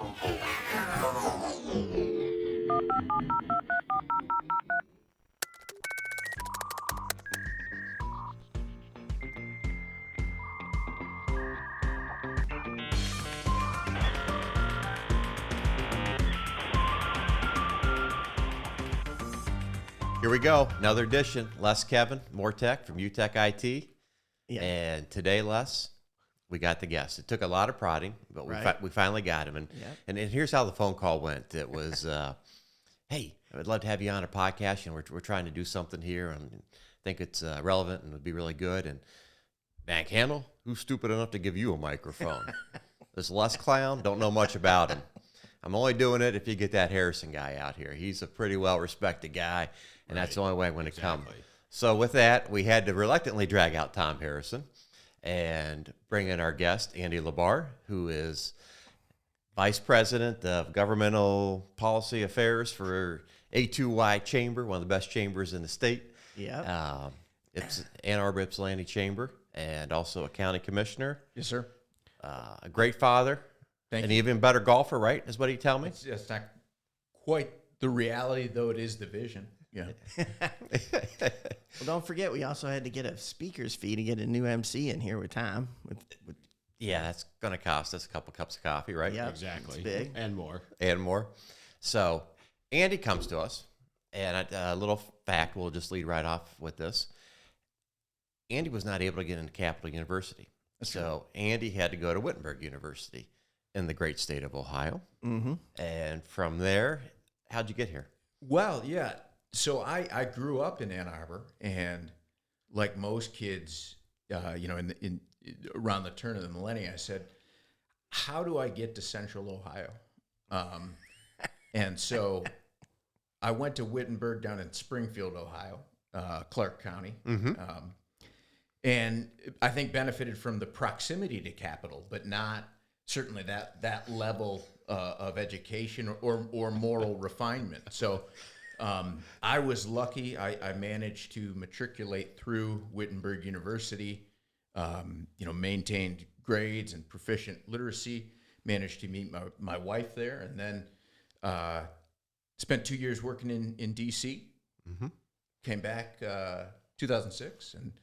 Here we go, another edition. Les Kevin, more tech from UTEC IT. Yeah. And today, Les, we got the guest. It took a lot of prodding, but we finally got him. And here's how the phone call went. It was, hey, I would love to have you on a podcast, and we're trying to do something here, and think it's relevant and would be really good. And man, Kannel, who's stupid enough to give you a microphone? This Les clown, don't know much about him. I'm only doing it if you get that Harrison guy out here. He's a pretty well-respected guy, and that's the only way I'm going to come. So with that, we had to reluctantly drag out Tom Harrison and bring in our guest, Andy LaBarre, who is Vice President of Governmental Policy Affairs for A2Y Chamber, one of the best chambers in the state. Yeah. It's Ann Arbor Ypsilanti Chamber, and also a county commissioner. Yes, sir. A great father. Thank An you. even better golfer, right? Is what he tell me? It's not quite the reality, though it is the vision. Yeah. Well, don't forget, we also had to get a speaker's fee to get a new MC in here with Tom. Yeah, that's going to cost us a couple cups of coffee, right? Yeah, Exactly. it's big. And more. And more. So Andy comes to us, and a little fact, we'll just lead right off with this. Andy was not able to get into Capital University. So Andy had to go to Wittenberg University in the great state of Ohio. Mm-hmm. And from there, how'd you get here? Well, yeah. So I grew up in Ann Arbor, and like most kids, in around the turn of the millennium, I said, "How do I get to Central Ohio?" And so I went to Wittenberg down in Springfield, Ohio, Clark County, and I think benefited from the proximity to capital, but not certainly that level of education or moral refinement. So I was lucky. I managed to matriculate through Wittenberg University, maintained grades and proficient literacy, managed to meet my wife there, and then spent 2 years working in D.C., came back 2006, and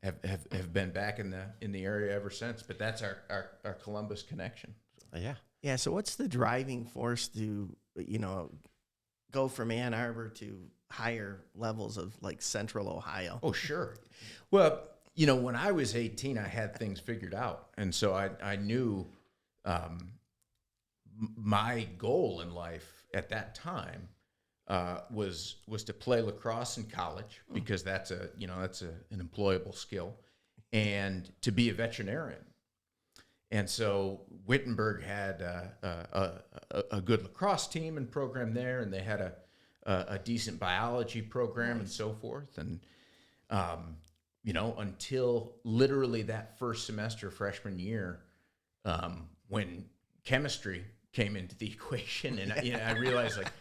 have been back in the area ever since. But that's our Columbus connection. Yeah. Yeah, so what's the driving force to, go from Ann Arbor to higher levels of, like, Central Ohio? Oh, sure. Well, when I was 18, I had things figured out. And so I knew my goal in life at that time was to play lacrosse in college, because that's an employable skill, and to be a veterinarian. And so Wittenberg had a good lacrosse team and program there, and they had a decent biology program and so forth. And until literally that first semester, freshman year, when chemistry came into the equation, and I realized, like,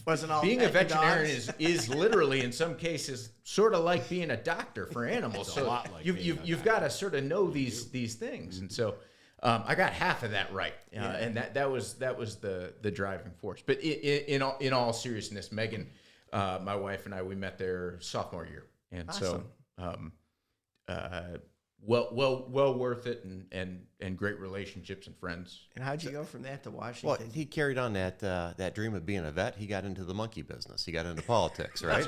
Wasn't all being a veterinarian dogs? is literally, in some cases, sort of like being a doctor for animals. It's so a lot like you've got to sort of know these things, and so I got half of that right, and that was the driving force. But in all seriousness, Megan, my wife, and I, we met there sophomore year, and Awesome. so well worth it, and great relationships and friends. And how'd you go from that to Well, Washington? he carried on that dream of being a vet. He got into the monkey business. He got into politics, right?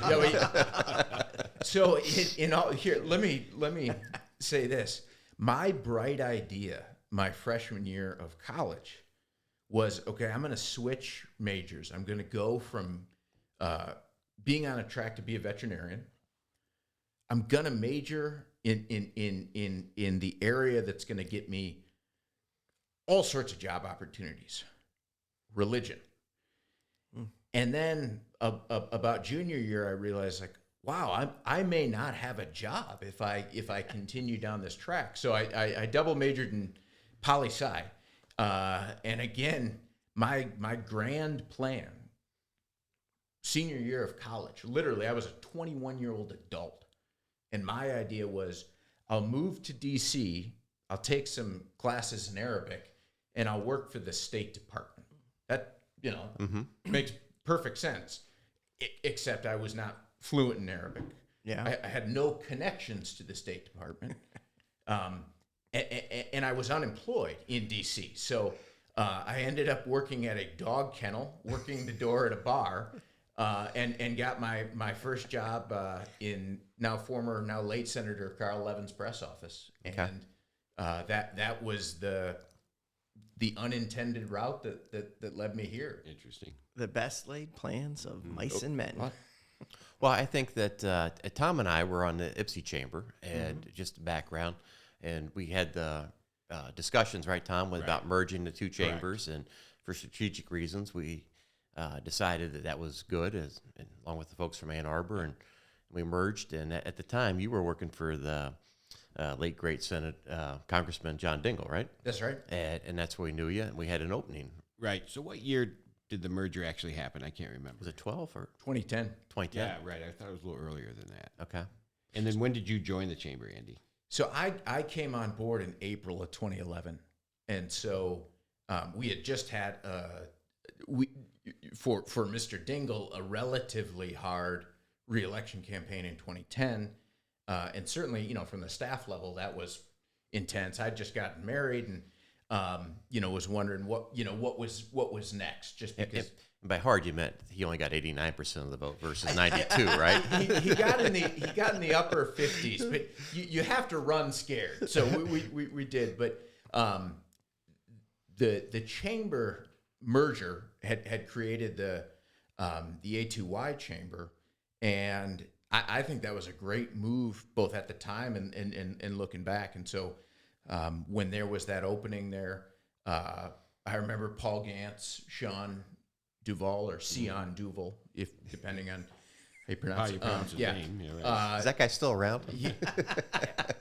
So in all, here, let me say this. My bright idea my freshman year of college was, okay, I'm going to switch majors. I'm going to go from being on a track to be a veterinarian. I'm going to major in the area that's going to get me all sorts of job opportunities, religion. And then about junior year, I realized, like, wow, I may not have a job if I continue down this track. So I double majored in poli-sci. And again, my grand plan, senior year of college, literally I was a 21-year-old adult. And my idea was, I'll move to DC, I'll take some classes in Arabic, and I'll work for the State Department. That, makes perfect sense, except I was not fluent in Arabic. Yeah. I had no connections to the State Department. And I was unemployed in D.C. So I ended up working at a dog kennel, working the door at a bar, and got my first job in now late Senator Carl Levin's press office. Okay. And that was the unintended route that led me here. Interesting. The best laid plans of mice and men. Well, I think that Tom and I were on the IPSI chamber, and just background, and we had the discussions, right, Tom, about merging the two chambers, and for strategic reasons, we decided that was good, along with the folks from Ann Arbor, and we merged. And at the time, you were working for the late great Senate Congressman John Dingell, right? That's right. And that's where we knew you, and we had an opening. Right. So what year did the merger actually happen? I can't remember. Was it 12 or 2010? 2010? Yeah, right. I thought it was a little earlier than that. Okay. And then when did you join the chamber, Andy? So I came on board in April of 2011, and so we had just had for Mr. Dingell a relatively hard reelection campaign in 2010, and certainly from the staff level that was intense. I'd just gotten married and was wondering what was next, just because. And by hard, you meant he only got 89% of the vote versus 92, right? He got in the upper 50s, but you have to run scared. So we did, but the chamber merger had created the A2Y Chamber, and I think that was a great move both at the time and looking back. And so when there was that opening there, I remember Paul Gantz, Sean Duval, or Sion Duval, if depending on how you pronounce his name. Yeah, right. Is that guy still around?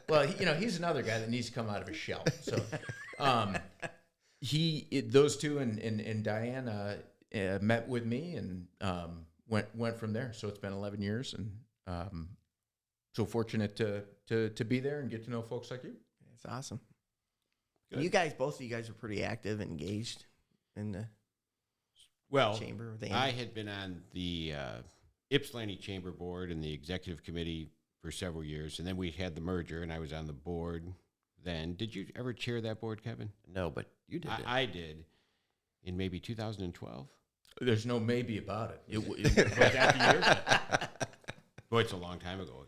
Well, he's another guy that needs to come out of his shell. So, those two and Diane met with me and went from there. So it's been 11 years, and so fortunate to be there and get to know folks like you. It's awesome. Good. Both of you guys are pretty active, engaged in the chamber with Andy. I had been on the Ypsilanti Chamber Board and the executive committee for several years, and then we had the merger, and I was on the board then. Did you ever chair that board, Kevin? No, but you did. I did in maybe 2012. There's no maybe about it. Was that the year? Boy, it's a long time ago.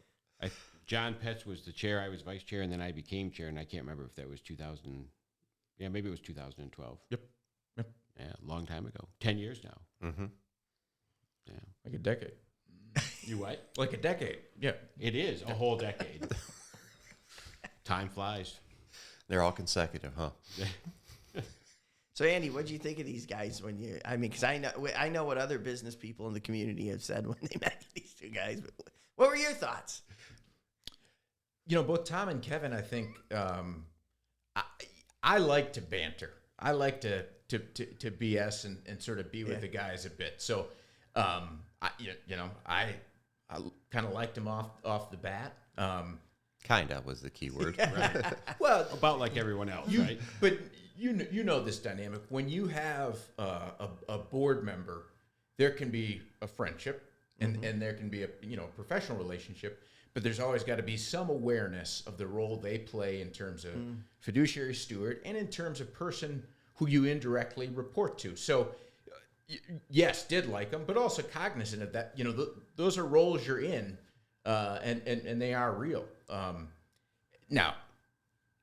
John Petz was the chair, I was vice chair, and then I became chair, and I can't remember if that was 2000. Yeah, maybe it was 2012. Yep. Yeah, a long time ago. 10 years now. Mm-hmm. Yeah. Like a decade. You what? Like a decade. Yeah. It is a whole decade. Time flies. They're all consecutive, huh? So, Andy, what did you think of these guys because I know what other business people in the community have said when they met these two guys, but what were your thoughts? Both Tom and Kevin, I think, I like to banter. I like to BS and sort of be with the guys a bit. So, I kind of liked him off the bat. Kind of was the key word. Right. Well, about like everyone else, right? But you know this dynamic. When you have a board member, there can be a friendship and there can be a professional relationship. But there's always got to be some awareness of the role they play in terms of fiduciary steward and in terms of person who you indirectly report to. So, yes, did like them, but also cognizant of that. Those are roles you're in, and they are real. Now,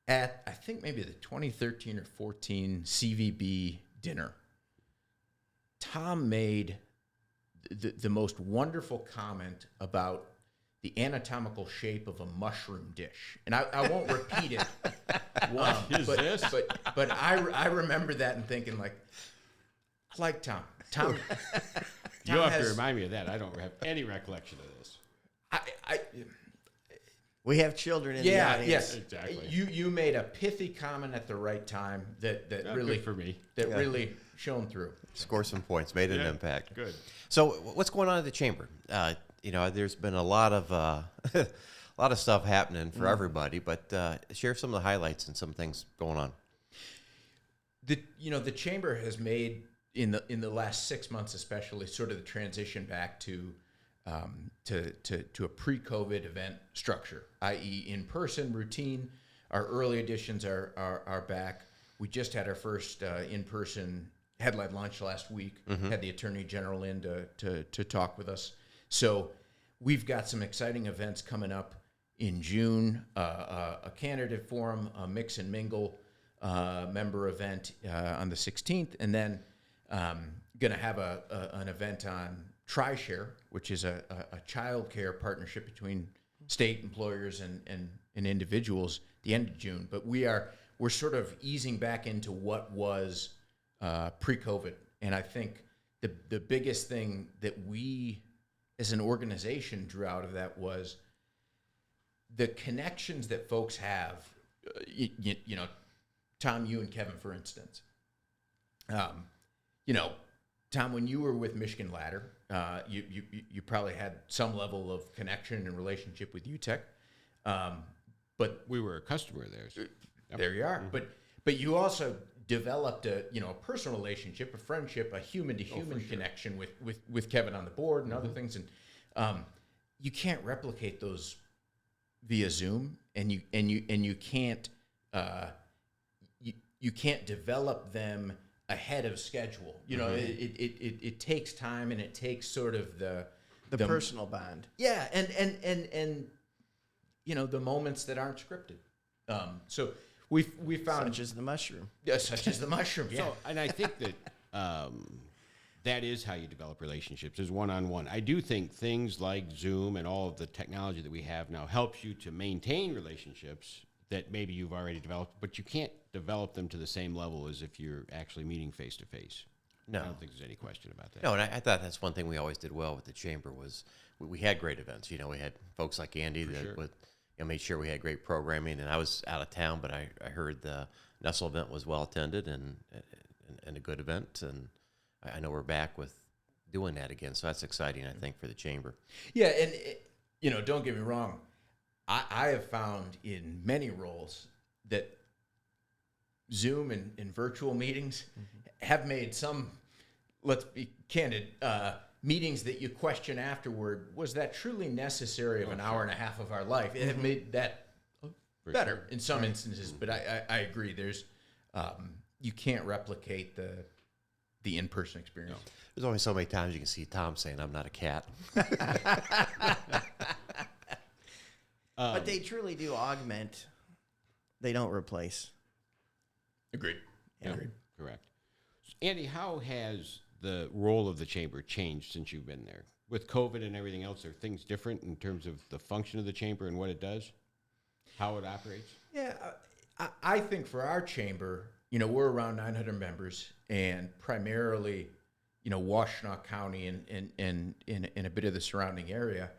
at I think maybe the 2013 or 14 CVB dinner, Tom made the most wonderful comment about the anatomical shape of a mushroom dish, and I won't repeat it. What is this? But I remember that and thinking like, I like Tom. Tom You'll have to remind me of that. I don't have any recollection of this. We have children in the audience. Yes, exactly. You made a pithy comment at the right time that really good for me. Really shone through. Score some points, made an impact. Good. So, what's going on at the chamber? There's been a lot of stuff happening for everybody, but share some of the highlights and some things going on. the chamber has made in the last 6 months, especially, sort of the transition back to a pre-COVID event structure, i.e., in-person routine. Our early editions are back. We just had our first in-person headline lunch last week. Had the Attorney General in to talk with us. So we've got some exciting events coming up in June. A candidate forum, a mix and mingle member event on the 16th, and then going to have an event on TriShare, which is a child care partnership between state employers and individuals, the end of June. But we're sort of easing back into what was pre-COVID, and I think the biggest thing that we as an organization drew out of that was the connections that folks have. You know, Tom, you and Kevin, for instance. Tom, when you were with Michigan Ladder, you probably had some level of connection and relationship with UTEC, but We were a customer there. So. there you are. But you also developed a personal relationship, a friendship, a human to human connection with Kevin on the board and other things, and you can't replicate those via Zoom, and you can't you can't develop them ahead of schedule. It takes time, and it takes sort of the personal bond. Yeah, and the moments that aren't scripted. So we found Such as the mushroom. Yeah, such as the mushroom. Yeah. So, and I think that that is how you develop relationships, is one-on-one. I do think things like Zoom and all of the technology that we have now helps you to maintain relationships that maybe you've already developed, but you can't develop them to the same level as if you're actually meeting face-to-face. No. I don't think there's any question about that. No, and I thought that's one thing we always did well with the chamber was we had great events. We had folks like Andy that made sure we had great programming. And I was out of town, but I heard the Nestle event was well attended and a good event. And I know we're back with doing that again. So that's exciting, I think, for the chamber. Yeah, and don't get me wrong. I have found in many roles that Zoom and virtual meetings have made some, let's be candid, meetings that you question afterward, was that truly necessary of an hour and a half of our life? It have made that better in some instances, but I agree. There's you can't replicate the in-person experience. No. There's only so many times you can see Tom saying, "I'm not a cat." But they truly do augment. They don't replace. Agreed. Yeah, agreed. Correct. Andy, how has the role of the chamber changed since you've been there? With COVID and everything else, are things different in terms of the function of the chamber and what it does? How it operates? Yeah, I think for our chamber, we're around 900 members, and primarily, Washtenaw County and a bit of the surrounding area.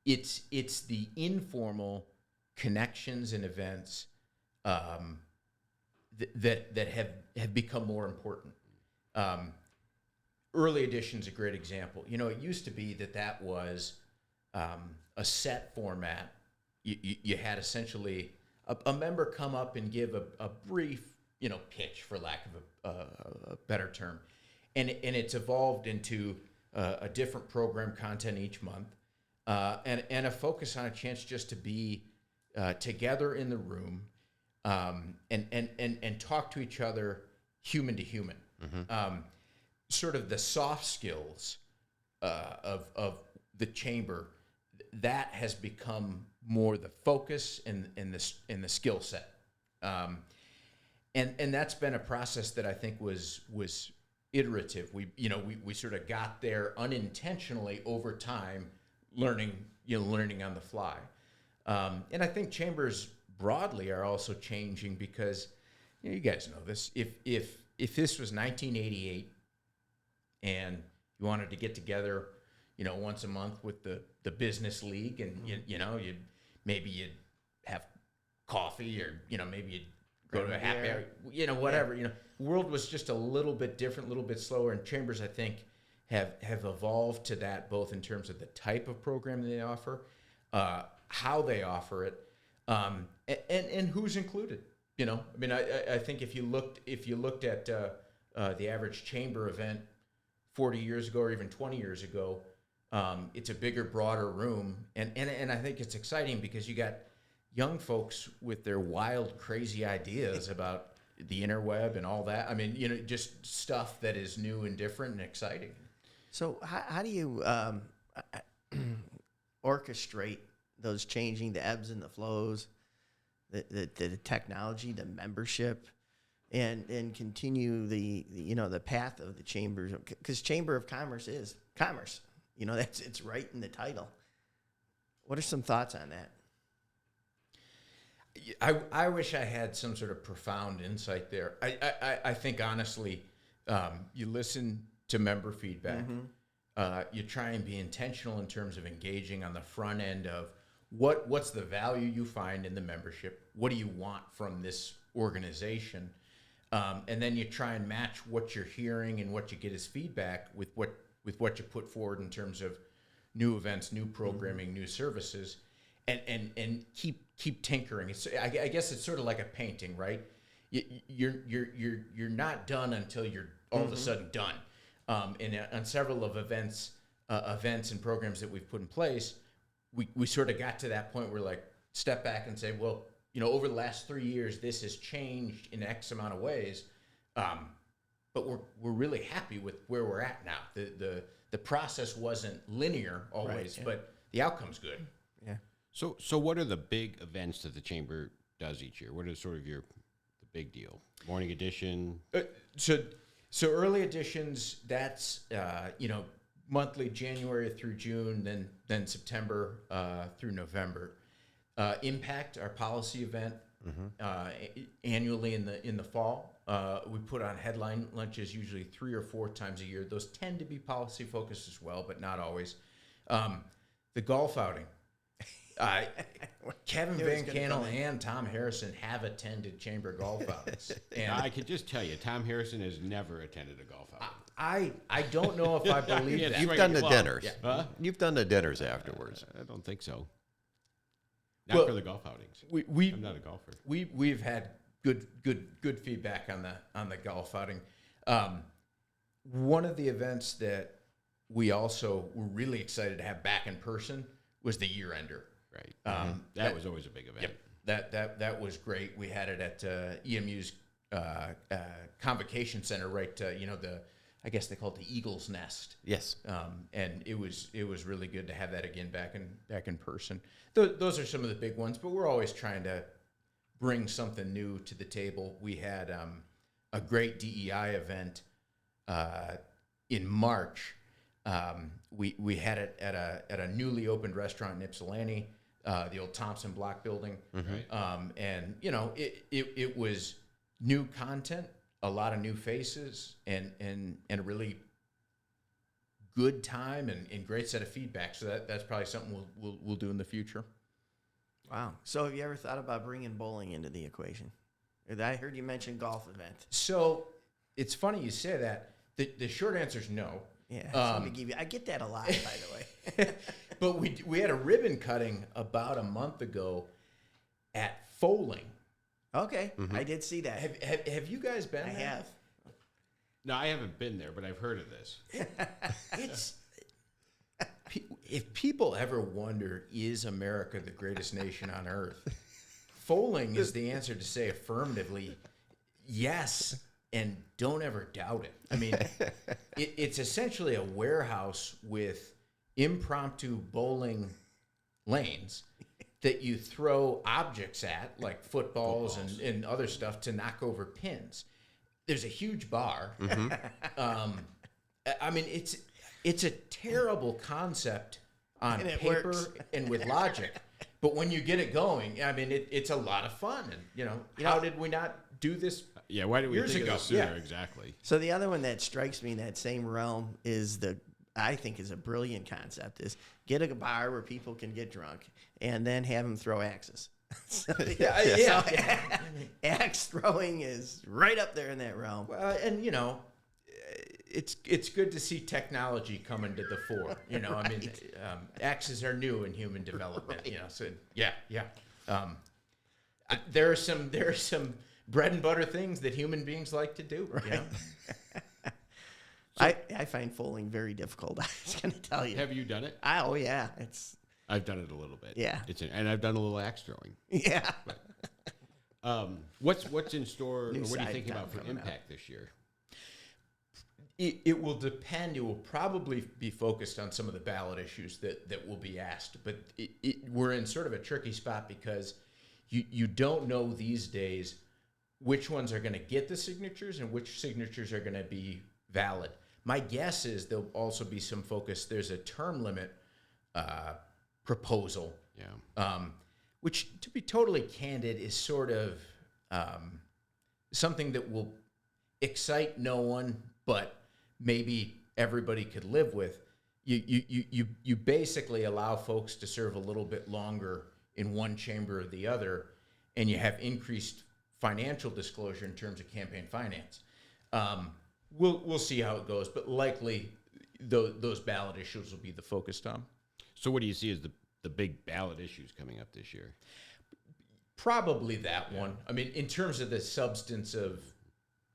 It's the informal connections and events that have become more important. Early edition's a great example. It used to be that was a set format. You had essentially a member come up and give a brief, pitch, for lack of a better term, and it's evolved into a different program content each month, and a focus on a chance just to be together in the room, and talk to each other human to human. Sort of the soft skills of the chamber, that has become more the focus in the skill set, and that's been a process that I think was iterative. We sort of got there unintentionally over time, learning on the fly, and I think chambers broadly are also changing because you guys know this. If this was 1988 and you wanted to get together, once a month with the business league, and you'd have coffee, or maybe you'd go to a happy hour, whatever. The world was just a little bit different, a little bit slower, and chambers, I think, have evolved to that, both in terms of the type of program they offer, how they offer it, and who's included. You know, I mean, I think if you looked at the average chamber event 40 years ago or even 20 years ago, it's a bigger, broader room, and I think it's exciting because you got young folks with their wild, crazy ideas about the interweb and all that. I mean, you know, just stuff that is new and different and exciting. So how do you orchestrate those changing, the ebbs and the flows, the technology, the membership, and continue the path of the chambers? Because Chamber of Commerce is commerce. You know, it's right in the title. What are some thoughts on that? I wish I had some sort of profound insight there. I think, honestly, you listen to member feedback. You try and be intentional in terms of engaging on the front end of what's the value you find in the membership? What do you want from this organization? And then you try and match what you're hearing and what you get as feedback with what you put forward in terms of new events, new programming, new services, and keep tinkering. I guess it's sort of like a painting, right? You're not done until you're all of a sudden done. And on several of events and programs that we've put in place, we sort of got to that point where, like, step back and say, well, you know, over the last 3 years, this has changed in X amount of ways, but we're really happy with where we're at now. The process wasn't linear always, right, yeah, but the outcome's good. Yeah. So what are the big events that the chamber does each year? What is sort of the big deal? Morning edition. So early editions, that's monthly, January through June, then September through November. Impact, our policy event, annually in the fall. We put on headline lunches usually 3 or 4 times a year. Those tend to be policy focused as well, but not always. The golf outing. Kevin Van Kannel and Tom Harrison have attended chamber golf outings. And I can just tell you, Tom Harrison has never attended a golf outing. I don't know if I believe that. You've done the dinners. Yeah. Huh? You've done the dinners afterwards. I don't think so. Not for the golf outings. I'm not a golfer. We've had good feedback on the golf outing. One of the events that we also were really excited to have back in person was the year ender. Right. That was always a big event. Yep. That was great. We had it at EMU's Convocation Center, right? I guess they call it the Eagle's Nest. Yes. And it was really good to have that again back in person. Those are some of the big ones, but we're always trying to bring something new to the table. We had a great DEI event in March. We had it at a newly opened restaurant in Ypsilanti, the old Thompson Block building. And it was new content, a lot of new faces, and a really good time and great set of feedback. So that's probably something we'll do in the future. Wow. So have you ever thought about bringing bowling into the equation? I heard you mention golf event. So it's funny you say that. The short answer is no. Yeah, I get that a lot, by the way. But we had a ribbon cutting about a month ago at Foaling. Okay, I did see that. Have you guys been there? I have. No, I haven't been there, but I've heard of this. If people ever wonder, is America the greatest nation on earth? Foaling is the answer to say affirmatively, yes. And don't ever doubt it. I mean, it's essentially a warehouse with impromptu bowling lanes that you throw objects at, like footballs. And other stuff, to knock over pins. There's a huge bar. I mean, it's a terrible concept on paper and with logic. But when you get it going, I mean, it's a lot of fun. And, how did we not do this? Yeah, why did we think of this sooner? Yeah. Exactly. So the other one that strikes me in that same realm is I think is a brilliant concept, is get a bar where people can get drunk and then have them throw axes. Axe throwing is right up there in that realm. Well, and it's good to see technology coming to the fore. Right. I mean, axes are new in human development. Right. So yeah. There are some bread and butter things that human beings like to do. Right. You know? I find foaling very difficult. I was going to tell you. Have you done it? Oh yeah, I've done it a little bit. Yeah. And I've done a little axe throwing. Yeah. What's in store, or what are you side tहाking town about for coming impact this year? It will depend. It will probably be focused on some of the ballot issues that will be asked. But we're in sort of a tricky spot because you don't know these days which ones are going to get the signatures and which signatures are going to be valid. My guess is there'll also be some focus. There's a term limit proposal, which, to be totally candid, is sort of something that will excite no one, but maybe everybody could live with. You basically allow folks to serve a little bit longer in one chamber or the other, and you have increased financial disclosure in terms of campaign finance. We'll see how it goes, but likely those ballot issues will be the focus, Tom. So what do you see as the big ballot issues coming up this year? Probably that one. I mean, in terms of the substance of,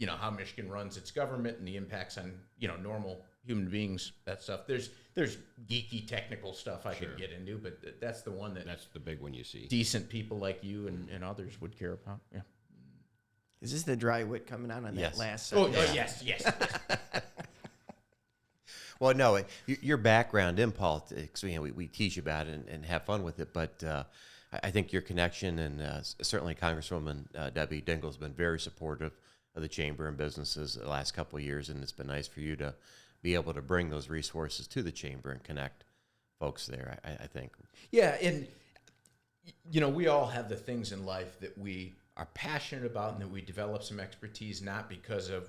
how Michigan runs its government and the impacts on, normal human beings, that stuff. There's geeky technical stuff I could get into, but that's the one that's the big one you see. Decent people like you and others would care about. Yeah. Is this the dry wit coming out on that last Oh, sentence? yes. Well, no, your background in politics, we teach about it and have fun with it, but I think your connection and certainly Congresswoman Debbie Dingell has been very supportive of the chamber and businesses the last couple of years, and it's been nice for you to be able to bring those resources to the chamber and connect folks there, I think. Yeah, and, we all have the things in life that we are passionate about and that we develop some expertise, not because of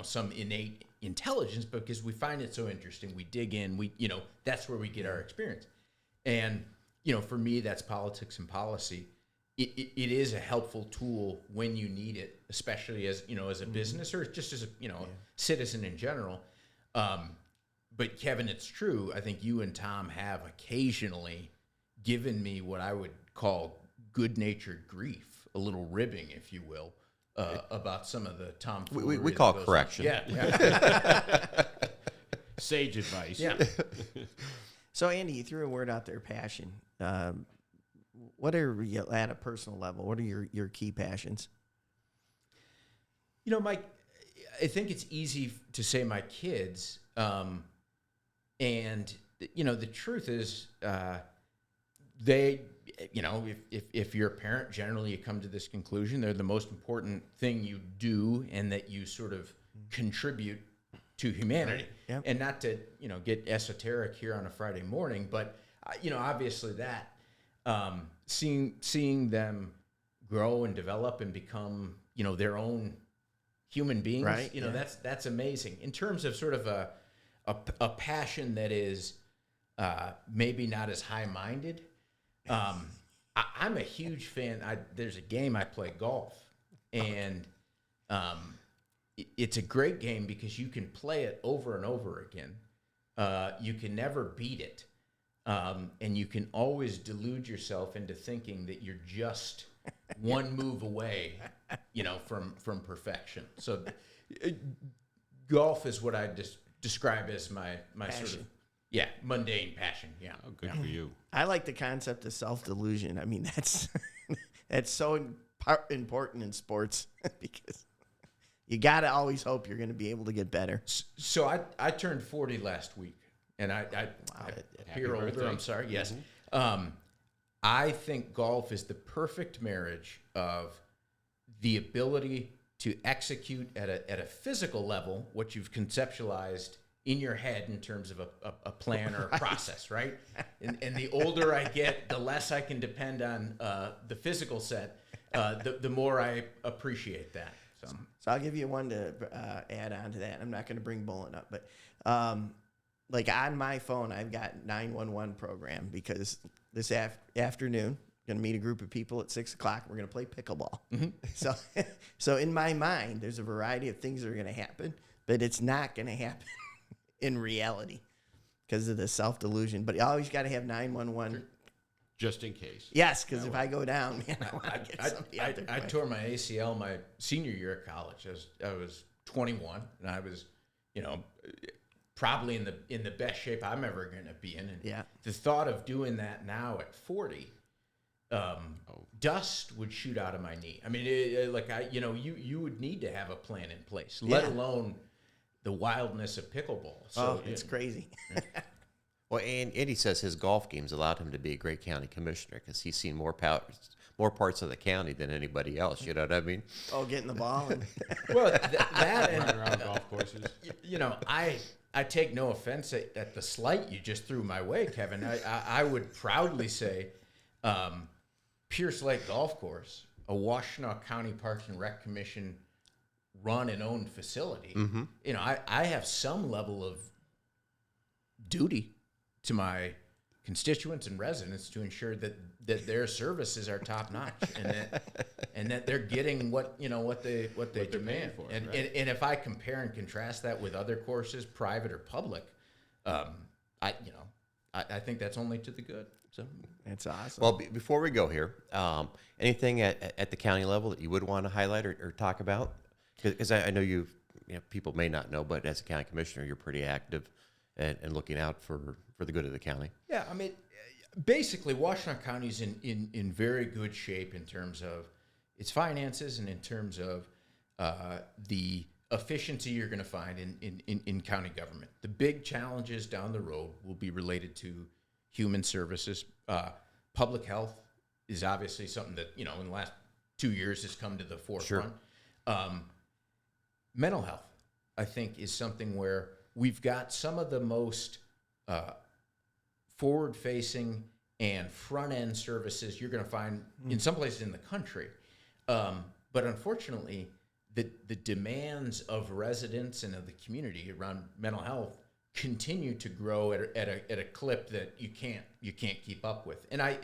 some innate intelligence, but because we find it so interesting. We dig in, that's where we get our experience. And, for me, that's politics and policy. It is a helpful tool when you need it, especially as, as a business or just as a, citizen in general. But Kevin, it's true. I think you and Tom have occasionally given me what I would call good-natured grief, a little ribbing, if you will, about some of the tomfoolery. We call it correction. Yeah. Sage advice. Yeah. So, Andy, you threw a word out there, passion. What are you, at a personal level, what are your key passions? Mike, I think it's easy to say my kids. And, the truth is, they, if you're a parent, generally you come to this conclusion, they're the most important thing you do and that you sort of contribute to humanity. Right. Yep. And not to, get esoteric here on a Friday morning, but, obviously that, seeing them grow and develop and become, their own human beings, right. That's amazing. In terms of sort of a passion that is maybe not as high-minded, I'm a huge fan. There's a game I play, golf, and it's a great game because you can play it over and over again. You can never beat it. And you can always delude yourself into thinking that you're just one move away, from perfection. So golf is what I describe as my passion. Sort of, mundane passion. Yeah. Oh, good for you. I like the concept of self-delusion. I mean, that's so important in sports because you got to always hope you're going to be able to get better. So I turned 40 last week. And I appear older. Birthday. I'm sorry. Yes. I think golf is the perfect marriage of the ability to execute at a physical level what you've conceptualized in your head in terms of a plan or a process, right? And the older I get, the less I can depend on the physical set, the more I appreciate that. So I'll give you one to add on to that. I'm not going to bring bowling up, but like on my phone, I've got 911 program because this afternoon, I'm going to meet a group of people at 6 o'clock. We're going to play pickleball. Mm-hmm. So in my mind, there's a variety of things that are going to happen, but it's not going to happen in reality because of the self-delusion. But you always got to have 911 Just in case. Yes, because if I go down, man, I want to get somebody out there. I quick. tore my ACL my senior year of college. I was 21, and I was, probably in the best shape I'm ever going to be in. And Yeah. the thought of doing that now at 40, dust would shoot out of my knee. I mean, you would need to have a plan in place, let alone the wildness of pickleball. So It's crazy. Well, and Andy says his golf games allowed him to be a great county commissioner because he's seen more parts of the county than anybody else. You know what I mean? Oh, getting the ball. And well, that and Running around golf courses. I take no offense at the slight you just threw my way, Kevin. I would proudly say Pierce Lake Golf Course, a Washtenaw County Parks and Rec Commission run and owned facility. Mm-hmm. I have some level of duty to my constituents and residents to ensure that their services are top notch and that they're getting what they demand. For, and right? and if I compare and contrast that with other courses, private or public, I think that's only to the good. So it's awesome. Well, before we go here, anything at the county level that you would want to highlight or talk about? Because I know people may not know, but as a county commissioner, you're pretty active and looking out for the good of the county. Yeah, I mean, basically, Washtenaw County's in very good shape in terms of its finances and in terms of the efficiency you're going to find in county government. The big challenges down the road will be related to human services. Public health is obviously something that, in the last 2 years has come to the forefront. Sure. Mental health, I think, is something where we've got some of the most forward-facing and front-end services you're going to find in some places in the country. But unfortunately, the demands of residents and of the community around mental health continue to grow at a clip that you can't keep up with. And I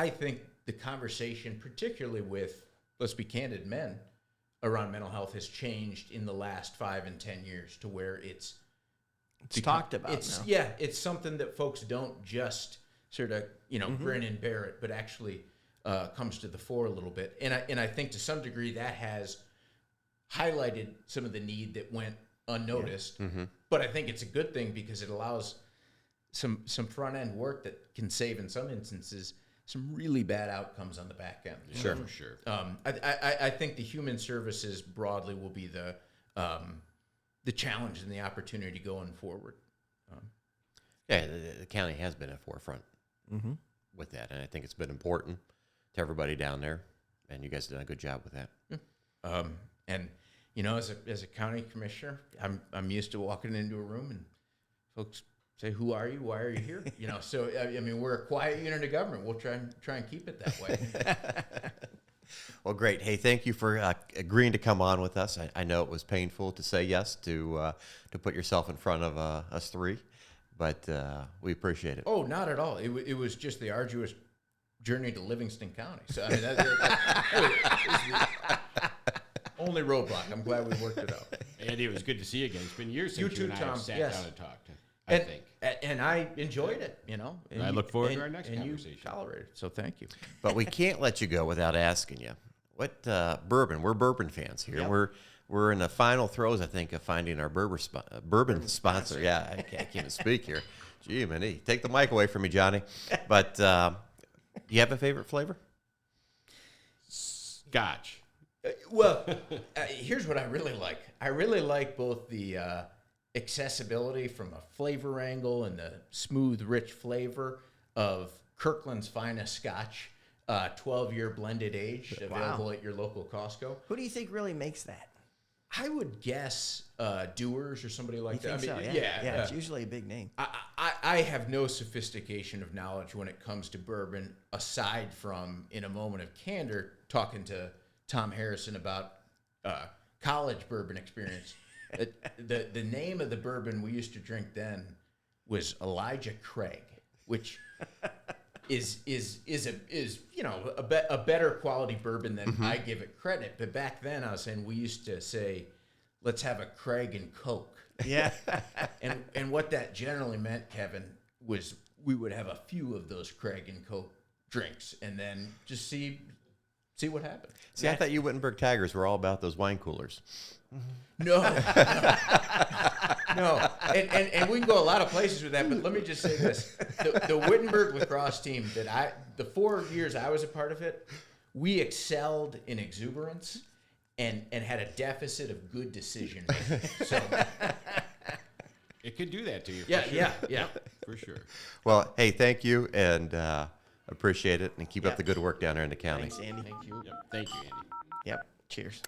think the conversation, particularly with, let's be candid, men around mental health has changed in the last 5 and 10 years to where it's talked about now. Yeah, it's something that folks don't just sort of, grin and bear it, but actually comes to the fore a little bit. And I think to some degree that has highlighted some of the need that went unnoticed. Yeah. Mm-hmm. But I think it's a good thing because it allows some front end work that can save in some instances some really bad outcomes on the back end. Sure, for sure. I think the human services broadly will be the challenge and the opportunity going forward. The county has been at forefront with that, and I think it's been important to everybody down there, and you guys have done a good job with that. Yeah. And as a county commissioner, I'm used to walking into a room and folks say, "Who are you? Why are you here?" So I mean, we're a quiet unit of government. We'll try and keep it that way. Well, great. Hey, thank you for agreeing to come on with us. I know it was painful to say yes to put yourself in front of us three, but we appreciate it. Oh, not at all. It was just the arduous journey to Livingston County. So I mean, that was the only roadblock. I'm glad we worked it out. Andy, it was good to see you again. It's been years since you and I have sat down and talked. I think. And I enjoyed it, And I look forward to our next conversation. You tolerated it, so thank you. But we can't let you go without asking you, what bourbon? We're bourbon fans here. Yep. We're in the final throes, I think, of finding our bourbon sponsor. Yeah, I can't even speak here. Gee, man, take the mic away from me, Johnny. But do you have a favorite flavor? Scotch. Well, here's what I really like. I really like both the accessibility from a flavor angle and the smooth, rich flavor of Kirkland's Finest Scotch, 12-year blended age, available at your local Costco. Who do you think really makes that? I would guess Dewar's or somebody like that. Think so? Yeah, it's usually a big name. I have no sophistication of knowledge when it comes to bourbon, aside from, in a moment of candor, talking to Tom Harrison about college bourbon experience. The name of the bourbon we used to drink then was Elijah Craig, which is a better quality bourbon than I give it credit. But back then I was saying we used to say, let's have a Craig and Coke. Yeah. and what that generally meant, Kevin, was we would have a few of those Craig and Coke drinks, and then just see what happened. See, I thought you Wittenberg Tigers were all about those wine coolers. No. And we can go a lot of places with that, but let me just say this. The Wittenberg lacrosse team the 4 years I was a part of it, we excelled in exuberance and had a deficit of good decision making. So It could do that to you. yeah. For sure. Well, hey, thank you, and appreciate it, and keep up the good work down there in the county. Thanks, Andy. Thank you. Yep. Thank you, Andy. Yep. Cheers.